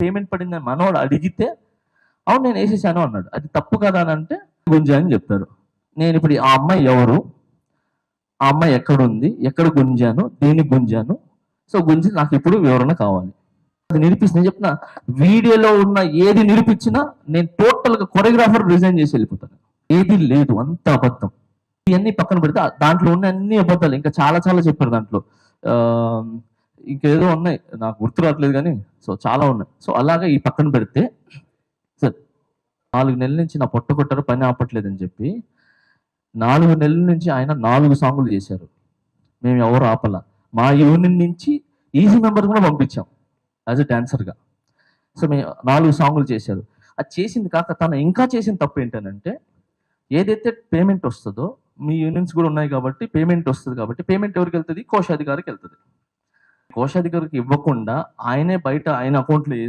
Payment పడిందని మనోడు అడిగితే అవును నేను వేసేసాను అన్నాడు. అది తప్పు కదా అని అంటే గుంజా అని చెప్తారు. నేను ఇప్పుడు ఆ అమ్మాయి ఎవరు, ఆ అమ్మాయి ఎక్కడుంది, ఎక్కడ గుంజాను, దేన్ని గుంజాను, సో గుంజి నాకు ఇప్పుడు వివరణ కావాలి. అది నిరూపిస్తుంది చెప్తున్నా. వీడియోలో ఉన్న ఏది నిరూపించినా నేను టోటల్గా కొరియోగ్రాఫర్ రిజైన్ చేసి వెళ్ళిపోతాను. ఏది లేదు, అంత అబద్ధం. ఇవన్నీ పక్కన పెడితే దాంట్లో ఉన్న అన్ని అబద్ధాలు. ఇంకా చాలా చాలా చెప్పారు దాంట్లో. ఇంకేదో ఉన్నాయి నాకు గుర్తు రావట్లేదు కానీ సో చాలా ఉన్నాయి. సో అలాగే ఈ పక్కన పెడితే సార్ 4 నెలల నుంచి నా పొట్ట కొట్టారు, పని ఆపట్లేదని చెప్పి 4 నెలల నుంచి ఆయన 4 సాంగులు చేశారు. మేము ఎవరు ఆపలా. మా యూనియన్ నుంచి ఈజీ మెంబర్ కూడా పంపించాం యాజ్ ఎ డాన్సర్గా. సో మేము 4 సాంగులు చేశారు. అది చేసింది కాక తను ఇంకా చేసిన తప్పు ఏంటంటే ఏదైతే పేమెంట్ వస్తుందో, మీ యూనియన్స్ కూడా ఉన్నాయి కాబట్టి పేమెంట్ వస్తుంది కాబట్టి పేమెంట్ ఎవరికి వెళ్తుంది, కోశాధికారికి వెళ్తుంది. కోశాధికారికి ఇవ్వకుండా ఆయనే బయట ఆయన అకౌంట్లో వేసి